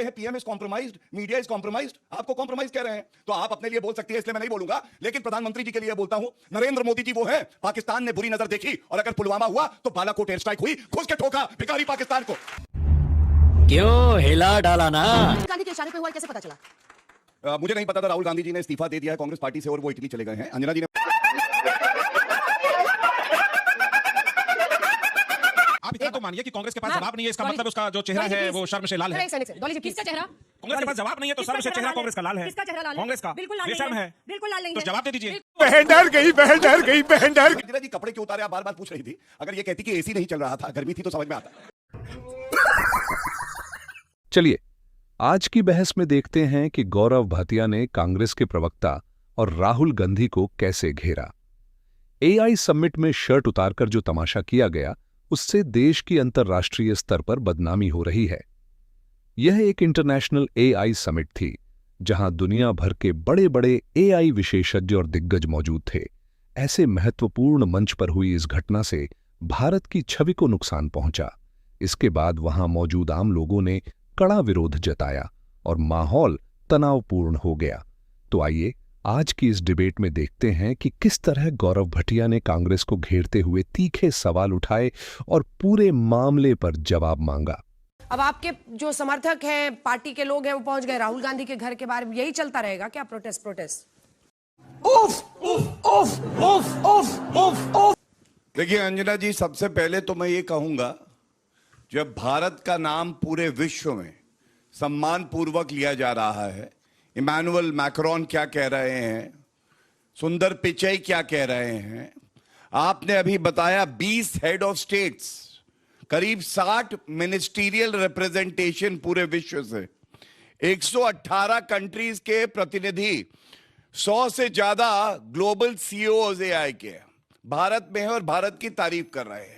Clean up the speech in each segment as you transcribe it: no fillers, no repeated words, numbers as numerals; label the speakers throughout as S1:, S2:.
S1: हैं PM is compromised, media is compromised, आपको compromise कह रहे हैं तो आप अपने लिए बोल सकती है, इसलिए मैं नहीं बोलूंगा, लेकिन प्रधानमंत्री जी के लिए बोलता हूं। नरेंद्र मोदी जी वो है, पाकिस्तान ने बुरी नजर देखी और अगर पुलवामा हुआ तो बालाकोट एयर स्ट्राइक हुई, घुस के ठोका भिखारी पाकिस्तान को।
S2: क्यों हिला डाला ना?
S3: गांधी के इशारे पे हुआ कैसे पता चला?
S1: मुझे नहीं पता था राहुल गांधी जी ने इस्तीफा दे दिया है कांग्रेस पार्टी से और वो इटली चले गए हैं। अंजना जी ने
S4: आप इतना तो मानिए कि कांग्रेस के पास जवाब नहीं है, इसका मतलब उसका जो चेहरा है वो शर्म से लाल है।
S3: किसका चेहरा?
S4: कांग्रेस के पास जवाब नहीं है तो शर्म से चेहरा कांग्रेस का लाल है।
S3: किसका चेहरा लाल है?
S4: कांग्रेस का।
S3: बिल्कुल लाल
S4: बेशर्म
S3: नहीं
S4: है।
S3: बिल्कुल लाल नहीं
S4: तो
S3: है।
S4: जवाब दे दीजिए।
S1: बहन डर गई, बहन डर गई, बहन डर गई। अंजना जी कपड़े क्यों उतारे आप बार बार पूछ रही थी। अगर ये कहती कि एसी नहीं चल रहा था, गर्मी थी, तो समझ में आता।
S5: चलिए आज की बहस में देखते हैं कि गौरव भाटिया ने कांग्रेस के प्रवक्ता और राहुल गांधी को कैसे घेरा। एआई समिट में शर्ट उतारकर जो तमाशा किया गया, उससे देश की अंतर्राष्ट्रीय स्तर पर बदनामी हो रही है। यह एक इंटरनेशनल एआई समिट थी, जहां दुनिया भर के बड़े-बड़े एआई विशेषज्ञ और दिग्गज मौजूद थे। ऐसे महत्वपूर्ण मंच पर हुई इस घटना से भारत की छवि को नुकसान पहुंचा। इसके बाद वहां मौजूद आम लोगों ने कड़ा विरोध जताया और माहौल तनावपूर्ण हो गया। तो आइए आज की इस डिबेट में देखते हैं कि किस तरह गौरव भाटिया ने कांग्रेस को घेरते हुए तीखे सवाल उठाए और पूरे मामले पर जवाब मांगा।
S3: अब आपके जो समर्थक हैं, पार्टी के लोग हैं, वो पहुंच गए राहुल गांधी के घर के बाहर। यही चलता रहेगा क्या? प्रोटेस्ट?
S1: देखिए अंजना जी, सबसे पहले तो मैं ये कहूंगा, जब भारत का नाम पूरे विश्व में सम्मान पूर्वक लिया जा रहा है, इमैनुअल मैक्रोन क्या कह रहे हैं, सुंदर पिचाई क्या कह रहे हैं, आपने अभी बताया 20 हेड ऑफ स्टेट्स, करीब 60 मिनिस्टीरियल रिप्रेजेंटेशन पूरे विश्व से, 118 कंट्रीज के प्रतिनिधि, 100 से ज्यादा ग्लोबल सीईओज एआई के भारत में है और भारत की तारीफ कर रहे हैं।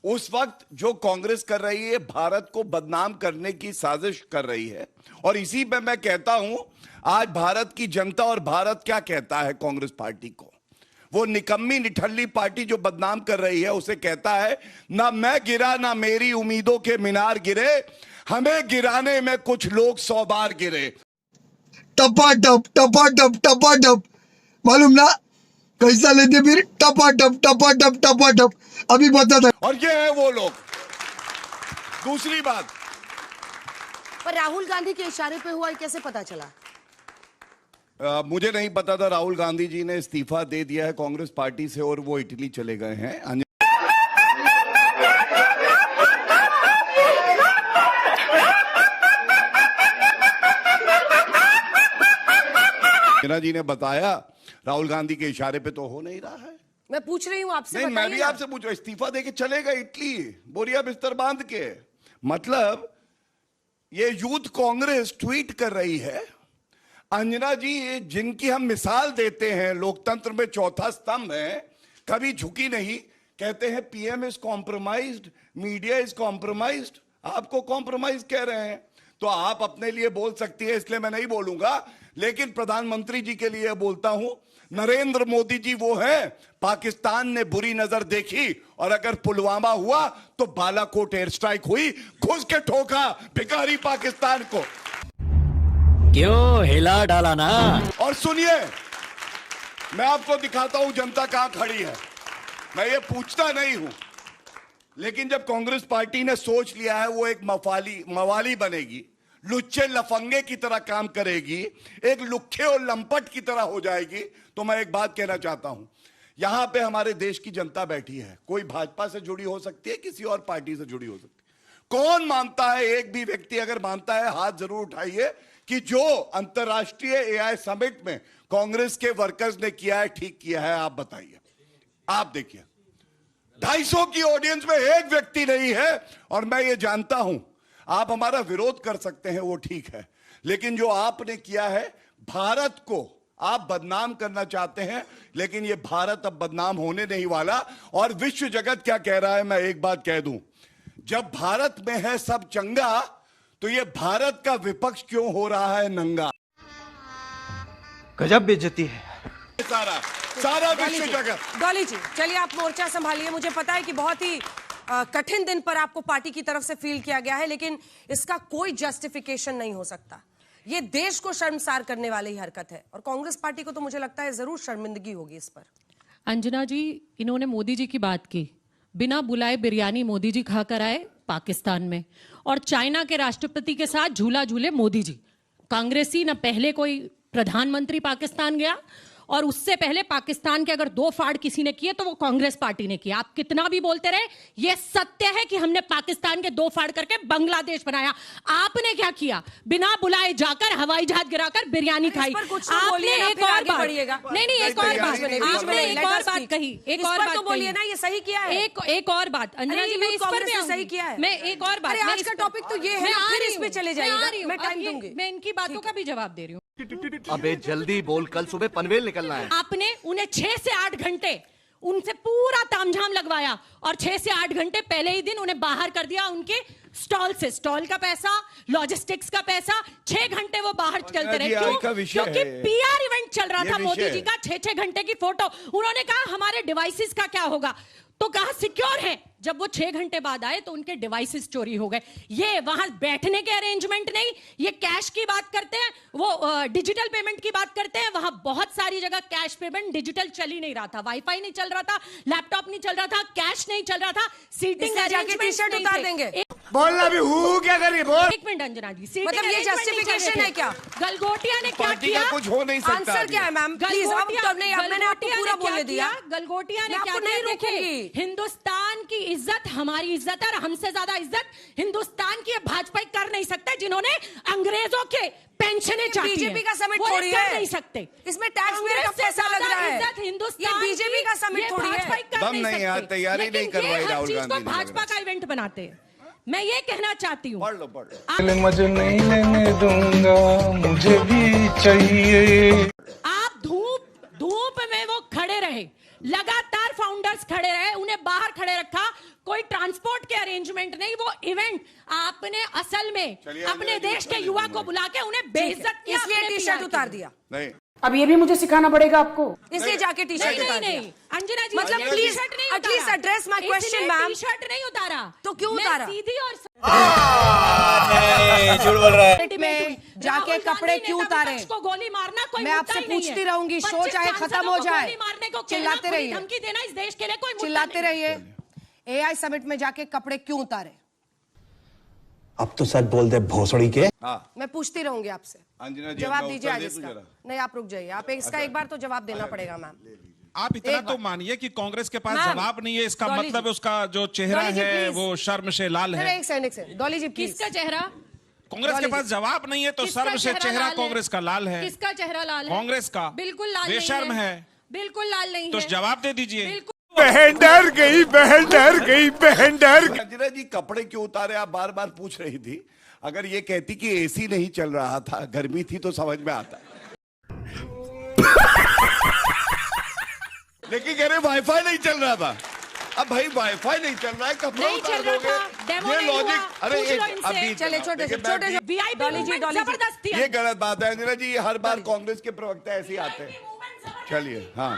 S1: उस वक्त जो कांग्रेस कर रही है, भारत को बदनाम करने की साजिश कर रही है। और इसी पे मैं कहता हूं, आज भारत की जनता और भारत क्या कहता है कांग्रेस पार्टी को, वो निकम्मी निठल्ली पार्टी जो बदनाम कर रही है, उसे कहता है ना मैं गिरा ना मेरी उम्मीदों के मीनार गिरे, हमें गिराने में कुछ लोग 100 बार गिरे।
S6: टपाटप टपाटप टपाटप, मालूम ना कैसा लेते फिर? टपाटप टपाटप टपाटप, अभी बता था।
S1: और ये है वो लोग। दूसरी बात,
S3: पर राहुल गांधी के इशारे पे हुआ कैसे पता चला?
S1: मुझे नहीं पता था राहुल गांधी जी ने इस्तीफा दे दिया है कांग्रेस पार्टी से और वो इटली चले गए हैं। अंजना जी ने बताया राहुल गांधी के इशारे पे तो हो नहीं रहा है।
S3: मैं पूछ रही हूँ आपसे।
S1: नहीं, मैं भी आपसे पूछ रहा हूं, इस्तीफा देके चले गए इटली, बोरिया बिस्तर बांध के। मतलब ये यूथ कांग्रेस ट्वीट कर रही है, अंजना जी जिनकी हम मिसाल देते हैं, लोकतंत्र में चौथा स्तंभ है, कभी झुकी नहीं, कहते हैं PM is compromised, media is compromised, आपको कॉम्प्रोमाइज कह रहे हैं तो आप अपने लिए बोल सकती है, इसलिए मैं नहीं बोलूंगा, लेकिन प्रधानमंत्री जी के लिए बोलता हूं। नरेंद्र मोदी जी वो है, पाकिस्तान ने बुरी नजर देखी और अगर पुलवामा हुआ तो बालाकोट एयर स्ट्राइक हुई, घुस के ठोका भिखारी पाकिस्तान को।
S2: क्यों हिला डाला ना?
S1: और सुनिए, मैं आपको दिखाता हूं जनता कहां खड़ी है। मैं ये पूछता नहीं हूं, लेकिन जब कांग्रेस पार्टी ने सोच लिया है वो एक मवाली बनेगी, लुच्चे लफंगे की तरह काम करेगी, एक लुक्खे और लंपट की तरह हो जाएगी, तो मैं एक बात कहना चाहता हूं, यहां पे हमारे देश की जनता बैठी है, कोई भाजपा से जुड़ी हो सकती है, किसी और पार्टी से जुड़ी हो सकती है। कौन मानता है, एक भी व्यक्ति अगर मानता है हाथ जरूर उठाइए कि जो अंतरराष्ट्रीय एआई समिट में कांग्रेस के वर्कर्स ने किया है ठीक किया है। आप बताइए, आप देखिए 250 की ऑडियंस में एक व्यक्ति नहीं है। और मैं ये जानता हूं, आप हमारा विरोध कर सकते हैं, वो ठीक है, लेकिन जो आपने किया है, भारत को आप बदनाम करना चाहते हैं, लेकिन ये भारत अब बदनाम होने नहीं वाला। और विश्व जगत क्या कह रहा है, मैं एक बात कह दूं, जब भारत में है सब चंगा, तो ये भारत का विपक्ष क्यों हो रहा है नंगा?
S7: गजब बेइज्जती है
S1: सारा विश्व जगत।
S3: डॉली जी, चलिए आप मोर्चा संभालिए। मुझे पता है कि बहुत ही कठिन दिन पर आपको पार्टी की तरफ से फील किया गया है, लेकिन इसका कोई जस्टिफिकेशन नहीं हो सकता। ये देश को शर्मसार करने वाली हरकत है और कांग्रेस पार्टी को तो मुझे लगता है जरूर शर्मिंदगी होगी इस पर।
S7: अंजना जी, इन्होंने मोदी जी की बात की, बिना बुलाए बिरयानी मोदी जी खाकर आए पाकिस्तान में, और चाइना के राष्ट्रपति के साथ झूला झूले मोदी जी। कांग्रेसी न पहले कोई प्रधानमंत्री पाकिस्तान गया, और उससे पहले पाकिस्तान के अगर 2 फाड़ किसी ने किए तो वो कांग्रेस पार्टी ने किया। आप कितना भी बोलते रहे, ये सत्य है कि हमने पाकिस्तान के 2 फाड़ करके बांग्लादेश बनाया। आपने क्या किया? बिना बुलाए जाकर हवाई जहाज गिराकर बिरयानी खाई। आपने एक और बात, नहीं एक और बात, आपने एक और बात कही, एक और बात
S3: बोलिए ना, ये सही किया है।
S7: एक और बात अंजना जी, मैं इस पर भी
S3: सही किया है।
S7: मैं एक और बात,
S3: आज का टॉपिक तो ये है, फिर इस पे चले जाइएगा, मैं टाइम दूंगी।
S7: मैं इनकी बातों का भी जवाब दे रही हूँ।
S8: अबे जल्दी बोल, कल सुबह पनवेल निकलना है।
S7: आपने उन्हें 6 से 8 घंटे उनसे पूरा तामझाम लगवाया, और 6 से 8 घंटे पहले ही दिन उन्हें बाहर कर दिया उनके स्टॉल से। स्टॉल का पैसा, लॉजिस्टिक्स का पैसा, 6 घंटे वो बाहर चलते रहे। क्यों? क्योंकि पीआर इवेंट चल रहा था मोदी जी का। 6-6 घंटे की फोटो। उन्होंने कहा हमारे डिवाइसेस का क्या होगा, तो कहा सिक्योर है। जब वो 6 घंटे बाद आए तो उनके डिवाइसेस चोरी हो गए। ये वहां बैठने के अरेंजमेंट नहीं, ये कैश की बात करते हैं, वो डिजिटल पेमेंट की बात करते हैं। वहां बहुत सारी जगह कैश पेमेंट, डिजिटल चल ही नहीं रहा था, वाईफाई नहीं चल रहा था, लैपटॉप नहीं चल रहा था, कैश नहीं चल रहा था, सीटिंग
S3: जाके टी-शर्ट उतार देंगे।
S8: बोलना भी हूँ क्या करिए बोल।
S7: एक मिनट अंजना जी,
S3: मतलब ये जस्टिफिकेशन है क्या?
S7: गलगोटिया ने क्या किया?
S1: कुछ हो नहीं सकता।
S3: आंसर क्या है मैम? प्लीज, अब तो नहीं, अब मैंने आपको पूरा बोलने दिया।
S7: गलगोटिया ने क्या
S3: नहीं
S7: किया?
S3: रोकूंगी।
S7: हिंदुस्तान की इज्जत हमारी इज्जत है, और हमसे ज्यादा इज्जत हिंदुस्तान की भाजपा कर नहीं सकते, जिन्होंने अंग्रेजों के पेंशनें चाटी हैं।
S3: बीजेपी का समिट
S7: वो
S3: थोड़ी
S7: कर
S3: है,
S7: नहीं सकते।
S3: इसमें टैक्स पेयर का पैसा लग रहा है।
S7: हिंदुस्तान
S3: ये बीजेपी का समिट थोड़ी है।
S1: दम नहीं यार, तैयारी नहीं करवाई राहुल गांधी ने।
S7: भाजपा का इवेंट बनाते हैं। मैं ये कहना चाहती हूँ,
S1: पढ़ लो।
S9: मजे नहीं लेने दूंगा, मुझे भी चाहिए।
S7: आप धूप में वो खड़े रहे, लगातार फाउंडर्स खड़े रहे, उन्हें बाहर खड़े रखा, कोई ट्रांसपोर्ट के अरेंजमेंट नहीं। वो इवेंट आपने असल में अपने देश के युवा को बुला के उन्हें बेइज्जत किया,
S3: इसलिए टी-शर्ट उतार दिया।
S1: नहीं,
S10: अब ये भी मुझे सिखाना पड़ेगा आपको,
S3: इसलिए जाके टी-शर्ट उतार दिया।
S7: नहीं अंजना जी,
S3: मतलब please at least address my question ma'am.
S7: T-shirt नहीं उतारा
S3: तो क्यों उतारा?
S7: सीधी और
S2: झूठ बोल रहा है।
S3: में जाके कपड़े क्यों उतारे?
S7: को गोली मारना कोई
S3: मैं आपसे पूछती रहूंगी, शो चाहे खत्म हो जाए, चिल्लाते रहिए,
S7: धमकी देना इस देश के लिए कोई
S3: चिल्लाते रहिए। एआई समिट में जाके कपड़े क्यों उतारे?
S8: अब तो सच बोल दे भोसड़ी के।
S3: मैं पूछती रहूंगी आपसे,
S1: अंजना जी
S3: जवाब दीजिए आज इसका। नहीं आप रुक जाइए, आप इसका एक बार तो जवाब देना पड़ेगा मैम।
S4: आप इतना तो मानिए कि कांग्रेस के पास जवाब नहीं है, इसका मतलब उसका जो चेहरा है वो शर्म से लाल है।
S3: एक सेकंड डॉली जी,
S7: किसका चेहरा?
S4: कांग्रेस के पास जवाब नहीं है तो शर्म से चेहरा कांग्रेस का लाल है।
S7: किसका चेहरा लाल है?
S4: कांग्रेस का।
S7: बिल्कुल लाल नहीं है।
S4: बेशर्म है।
S7: बिल्कुल लाल नहीं है।
S4: तो जवाब दे दीजिए।
S8: बहन डर गई, बहन डर गई, बहन डर।
S1: अंजना जी कपड़े क्यों उतारे आप बार बार पूछ रही थी। अगर ये कहती कि एसी नहीं चल रहा था, गर्मी थी, तो समझ में आता। लेकिन कह रहे वाईफाई नहीं चल रहा था। अब भाई वाईफाई नहीं चल रहा है, कपड़े उतार दोगे? ये लॉजिक, अरे अभी
S3: चले छोटे छोटे
S7: वीआईपी जबरदस्ती है।
S1: ये गलत बात है अंजना जी, हर बार कांग्रेस के प्रवक्ता ऐसे ही आते हैं। चलिए हाँ,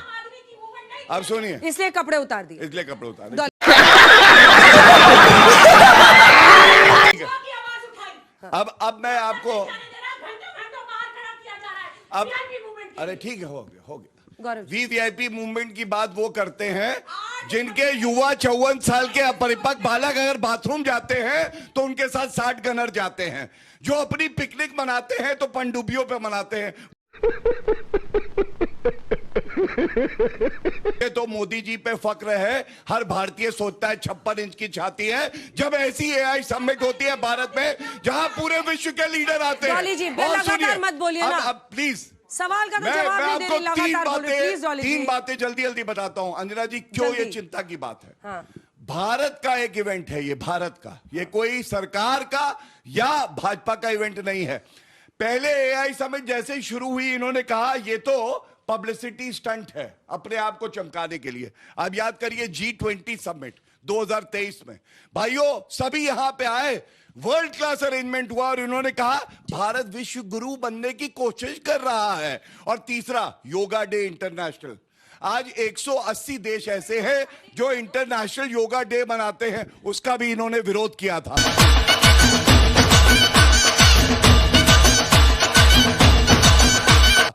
S1: अब सुनिए,
S3: इसलिए कपड़े उतार दिए,
S1: इसलिए कपड़े उतारे। अब मैं आपको अब अरे ठीक है, हो गया। वीवीआईपी मूवमेंट की बात वो करते हैं जिनके युवा 54 साल के अपरिपक्व बालक अगर बाथरूम जाते हैं तो उनके साथ 60 गनर जाते हैं, जो अपनी पिकनिक मनाते हैं तो पनडुब्बियों पे मनाते हैं। ये तो मोदी जी पे फक्र है, हर भारतीय सोचता है 56 इंच की छाती है जब ऐसी एआई समिट होती है भारत में जहां पूरे विश्व के लीडर आते हैं।
S3: जी, लगातार मत बोलिए ना।
S1: अब प्लीज
S3: सवाल का तो जवाब नहीं दे रही, लगातार बोलिए प्लीज।
S1: तीन बातें जल्दी जल्दी बताता हूं अंजना जी, क्यों ये चिंता की बात है। हाँ। भारत का एक इवेंट है ये, भारत का, ये कोई सरकार का या भाजपा का इवेंट नहीं है। पहले एआई समिट जैसे ही शुरू हुई इन्होंने कहा ये तो पब्लिसिटी स्टंट है, अपने आप को चमकाने के लिए। अब याद करिए G20 समिट 2023 में भाइयों सभी यहां पे आए, वर्ल्ड क्लास अरेंजमेंट हुआ और इन्होंने कहा भारत विश्व गुरु बनने की कोशिश कर रहा है। और तीसरा योगा डे इंटरनेशनल। आज 180 देश ऐसे हैं जो इंटरनेशनल योगा डे मनाते हैं, उसका भी इन्होंने विरोध किया था।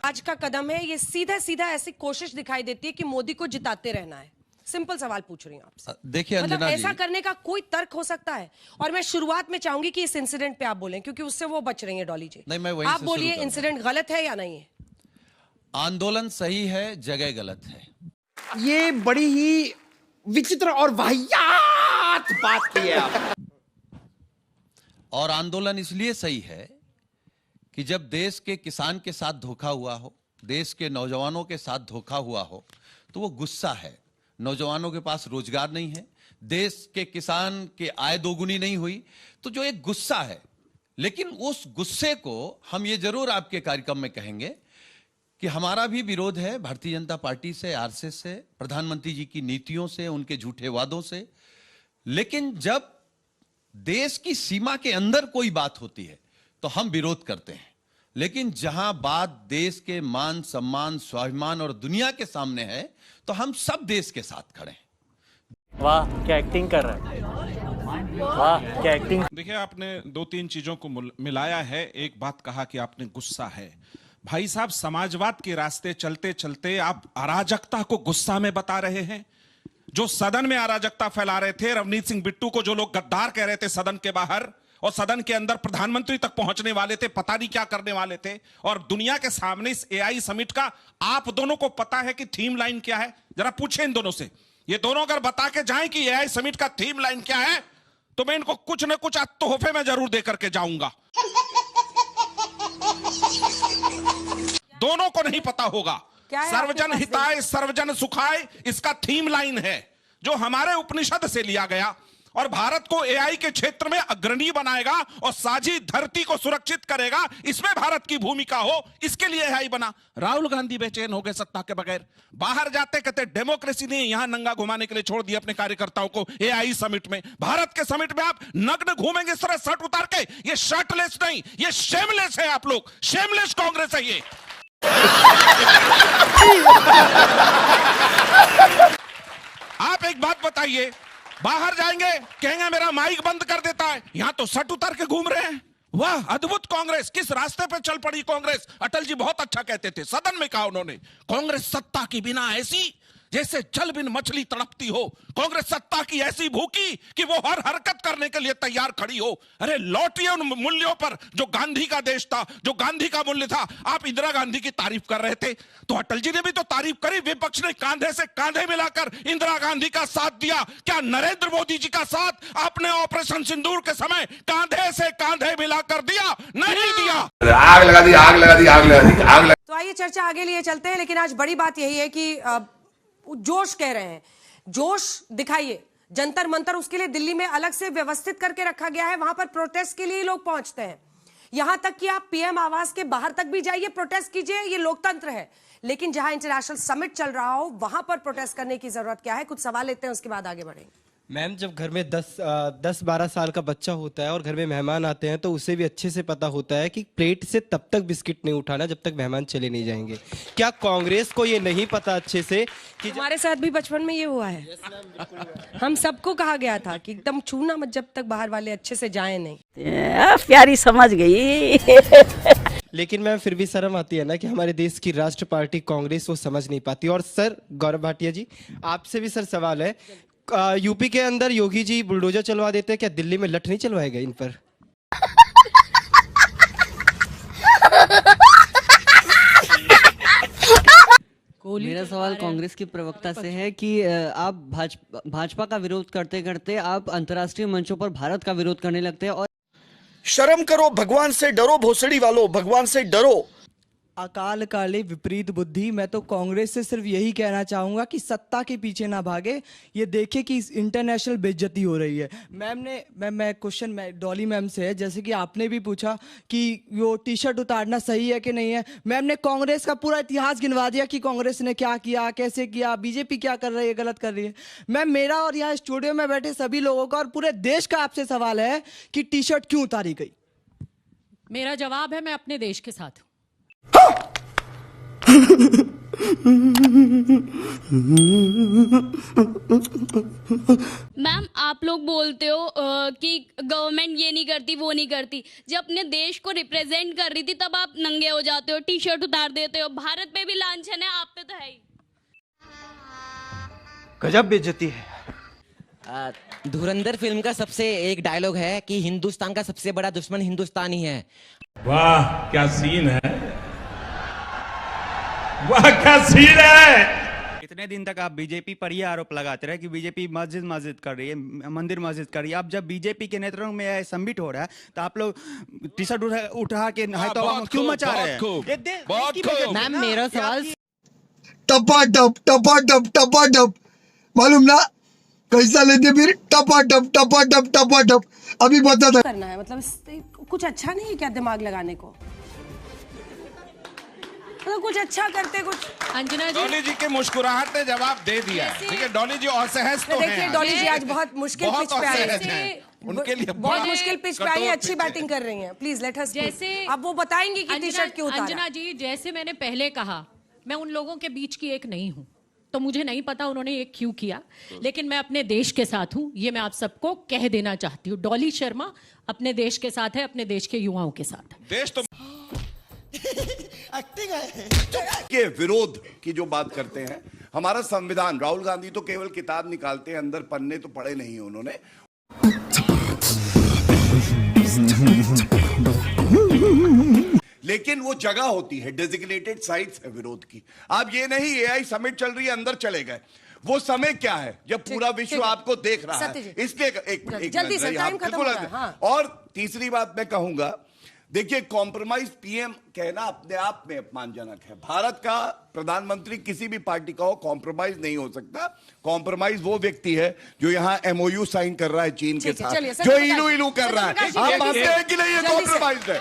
S3: आज का कदम है ये सीधा सीधा ऐसी कोशिश दिखाई देती है कि मोदी को जिताते रहना है। सिंपल सवाल पूछ रही हूँ आपसे।
S11: देखिए
S3: मतलब
S11: अंजना जी,
S3: ऐसा करने का कोई तर्क हो सकता है? और मैं शुरुआत में चाहूंगी कि इस इंसिडेंट पे आप बोलें, क्योंकि उससे वो बच रही हैं डॉली जी।
S11: नहीं, मैं वहीं
S3: आप
S11: से
S3: बोलिए,
S11: शुरू
S3: इंसिडेंट गलत है या नहीं है?
S11: आंदोलन सही है, जगह गलत है।
S10: ये बड़ी ही विचित्र और वाहियात बात की है आप।
S11: और आंदोलन इसलिए सही है कि जब देश के किसान के साथ धोखा हुआ हो, देश के नौजवानों के साथ धोखा हुआ हो, तो वो गुस्सा है। नौजवानों के पास रोजगार नहीं है, देश के किसान के आय दोगुनी नहीं हुई, तो जो एक गुस्सा है। लेकिन उस गुस्से को हम ये जरूर आपके कार्यक्रम में कहेंगे कि हमारा भी विरोध है भारतीय जनता पार्टी से, आरएसएस से, प्रधानमंत्री जी की नीतियों से, उनके झूठे वादों से। लेकिन जब देश की सीमा के अंदर कोई बात होती है तो हम विरोध करते हैं। लेकिन जहां बात देश के मान सम्मान, स्वाभिमान और दुनिया के सामने है तो हम सब देश के साथ खड़े हैं।
S2: वाह क्या एक्टिंग कर रहा है, वाह क्या एक्टिंग।
S4: देखिए, आपने दो तीन चीजों को मिलाया है। एक बात कहा कि आपने गुस्सा है। भाई साहब, समाजवाद के रास्ते चलते चलते आप अराजकता को गुस्सा में बता रहे हैं। जो सदन में अराजकता फैला रहे थे, रवनीत सिंह बिट्टू को जो लोग गद्दार कह रहे थे सदन के बाहर, और सदन के अंदर प्रधानमंत्री तक पहुंचने वाले थे, पता नहीं क्या करने वाले थे। और दुनिया के सामने इस एआई समिट का आप दोनों को पता है कि थीम लाइन क्या है? जरा पूछें इन दोनों से। ये दोनों अगर बता के जाएं कि एआई समिट का थीम लाइन क्या है, तो मैं इनको कुछ न कुछ तोहफे में जरूर दे करके जाऊंगा। दोनों को नहीं पता होगा। सर्वजन हिताय सर्वजन सुखाय इसका थीम लाइन है, जो हमारे उपनिषद से लिया गया और भारत को एआई के क्षेत्र में अग्रणी बनाएगा और साझी धरती को सुरक्षित करेगा। इसमें भारत की भूमिका हो, इसके लिए एआई बना। राहुल गांधी बेचैन हो गए सत्ता के बगैर, बाहर जाते कहते डेमोक्रेसी ने यहां नंगा घुमाने के लिए छोड़ दिया अपने कार्यकर्ताओं को एआई समिट में। भारत के समिट में आप नग्न घूमेंगे इस तरह शर्ट उतार के। ये शर्टलेस नहीं, ये शेमलेस है। आप लोग शेमलेस कांग्रेस है ये। आप एक बात बताइए, बाहर जाएंगे कहेंगे मेरा माइक बंद कर देता है, यहां तो शर्ट उतार के घूम रहे हैं। वाह अद्भुत कांग्रेस, किस रास्ते पे चल पड़ी कांग्रेस। अटल जी बहुत अच्छा कहते थे, सदन में कहा उन्होंने, कांग्रेस सत्ता की बिना ऐसी जैसे जल बिन मछली तड़पती हो। कांग्रेस सत्ता की ऐसी भूखी कि वो हर हरकत करने के लिए तैयार खड़ी हो। अरे लौटिए उन मूल्यों पर जो गांधी का देश था, जो गांधी का मूल्य था। आप इंदिरा गांधी की तारीफ कर रहे थे तो अटल जी ने भी तो तारीफ करी। विपक्ष ने कांधे से कांधे मिलाकर इंदिरा गांधी का साथ दिया। क्या नरेंद्र मोदी जी का साथ आपने ऑपरेशन सिंदूर के समय कांधे से कांधे मिलाकर दिया? नहीं दिया।
S8: आग लगा दी, आग लगा दी, आग लगा दी, आग लगा।
S3: तो आइए चर्चा आगे लिए चलते हैं। लेकिन आज बड़ी बात यही है कि जोश कह रहे हैं, जोश दिखाइए। जंतर मंतर उसके लिए दिल्ली में अलग से व्यवस्थित करके रखा गया है, वहां पर प्रोटेस्ट के लिए लोग पहुंचते हैं। यहां तक कि आप पीएम आवास के बाहर तक भी जाइए, प्रोटेस्ट कीजिए, ये लोकतंत्र है। लेकिन जहां इंटरनेशनल समिट चल रहा हो वहां पर प्रोटेस्ट करने की जरूरत क्या है? कुछ सवाल लेते हैं, उसके बाद आगे बढ़ेंगे।
S12: मैम, जब घर में 10-12 साल का बच्चा होता है और घर में मेहमान आते हैं तो उसे भी अच्छे से पता होता है कि प्लेट से तब तक बिस्किट नहीं उठाना जब तक मेहमान चले नहीं जाएंगे। क्या कांग्रेस को ये नहीं पता अच्छे से कि
S3: हमारे साथ भी बचपन में ये हुआ है। हम सबको कहा गया था कि एकदम छूना मत जब तक बाहर वाले अच्छे से जाए नहीं।
S13: प्यारी समझ गई।
S12: लेकिन मैम फिर भी शर्म आती है ना कि हमारे देश की राष्ट्र पार्टी कांग्रेस वो समझ नहीं पाती। और सर गौरव भाटिया जी, आपसे भी सर सवाल है, यूपी के अंदर योगी जी बुलडोजर चलवा देते हैं, क्या दिल्ली में लठ नहीं चलवाएगा इन पर?
S13: मेरा सवाल कांग्रेस की प्रवक्ता से है कि आप भाजपा का विरोध करते करते आप अंतर्राष्ट्रीय मंचों पर भारत का विरोध करने लगते हैं। और
S14: शर्म करो, भगवान से डरो, भोसड़ी वालों, भगवान से डरो।
S15: अकाल काले विपरीत बुद्धि। मैं तो कांग्रेस से सिर्फ यही कहना चाहूंगा कि सत्ता के पीछे ना भागे, ये देखे कि इंटरनेशनल बेइज्जती हो रही है। मैं क्वेश्चन डॉली मैम से है, जैसे कि आपने भी पूछा कि वो टी शर्ट उतारना सही है कि नहीं है। मैम ने कांग्रेस का पूरा इतिहास गिनवा दिया कि कांग्रेस ने क्या किया, कैसे किया, बीजेपी क्या कर रही है, गलत कर रही है। मैम, मेरा और यहाँ स्टूडियो में बैठे सभी लोगों का और पूरे देश का आपसे सवाल है कि टी शर्ट क्यों उतारी गई?
S7: मेरा जवाब है, मैं अपने देश के साथ हूं।
S16: मैम आप लोग बोलते हो कि गवर्नमेंट ये नहीं करती वो नहीं करती, जब अपने देश को रिप्रेजेंट कर रही थी तब आप नंगे हो जाते हो, टी शर्ट उतार देते हो। भारत पे भी लांछन है, आप पे तो है ही।
S10: गजब बेइज्जती है।
S17: धुरंधर फिल्म का सबसे एक डायलॉग है कि हिंदुस्तान का सबसे बड़ा दुश्मन हिंदुस्तान ही है।
S4: वाह क्या सीन है, वाह क्या सीन है।
S18: इतने दिन तक आप बीजेपी पर ही आरोप लगाते रहे कि बीजेपी मस्जिद कर रही है, मंदिर मस्जिद कर रही है। अब जब बीजेपी के नेतृत्व में समिट हो रहा है तो आप लोग टी शर्ट उठा के क्यों मचा रहे हैं?
S17: मैम मेरा सवाल
S6: टपाटप टपाटप टपाटप, मालूम ना कैसा लेते फिर टपाटप टपाटप टपाटप। अभी बता था
S3: करना है, मतलब कुछ अच्छा नहीं है क्या दिमाग लगाने को? मतलब कुछ अच्छा करते कुछ।
S7: अंजना जी,
S4: डॉली जी के मुस्कुराहट ने जवाब दे दिया है। ठीक है, डॉली जी असहज तो
S3: देखिए डॉली जी आज बहुत मुश्किल पिच पे आई
S4: हैं, उनके लिए
S3: बहुत मुश्किल पिच पे आई है, अच्छी बैटिंग कर रही हैं। प्लीज लेट अस
S7: जैसे
S3: अब वो बताएंगी कि टी शर्ट क्यों उतारा।
S7: अंजना जी, जैसे मैंने पहले कहा, मैं उन लोगों के बीच की एक नहीं हूं, तो मुझे नहीं पता उन्होंने ये क्यों किया, लेकिन मैं अपने देश के साथ हूं, ये मैं आप सबको कह देना चाहती हूँ। डॉली शर्मा अपने देश के साथ है, अपने देश के युवाओं के साथ है।
S4: देश तो
S1: के विरोध की जो बात करते हैं, हमारा संविधान, राहुल गांधी तो केवल किताब निकालते हैं, अंदर पन्ने तो पढ़े नहीं उन्होंने। लेकिन वो जगह होती है, डेजिग्नेटेड साइट्स है विरोध की। आप ये नहीं एआई समिट चल रही है अंदर चले गए, वो समय क्या है जब पूरा विश्व आपको देख रहा है। इसलिए एक
S3: जल्दी से टाइम खत्म हो रहा है। हाँ।
S1: और तीसरी बात मैं कहूंगा, देखिए कॉम्प्रोमाइज पीएम कहना अपने आप में अपमानजनक है। भारत का प्रधानमंत्री किसी भी पार्टी का हो, कॉम्प्रोमाइज नहीं हो सकता। कॉम्प्रोमाइज वो व्यक्ति है जो यहाँ एमओयू साइन कर रहा है चीन के साथ, जो इलू इलू कर रहा है। आप मानते हैं कि नहीं ये कॉम्प्रोमाइज है?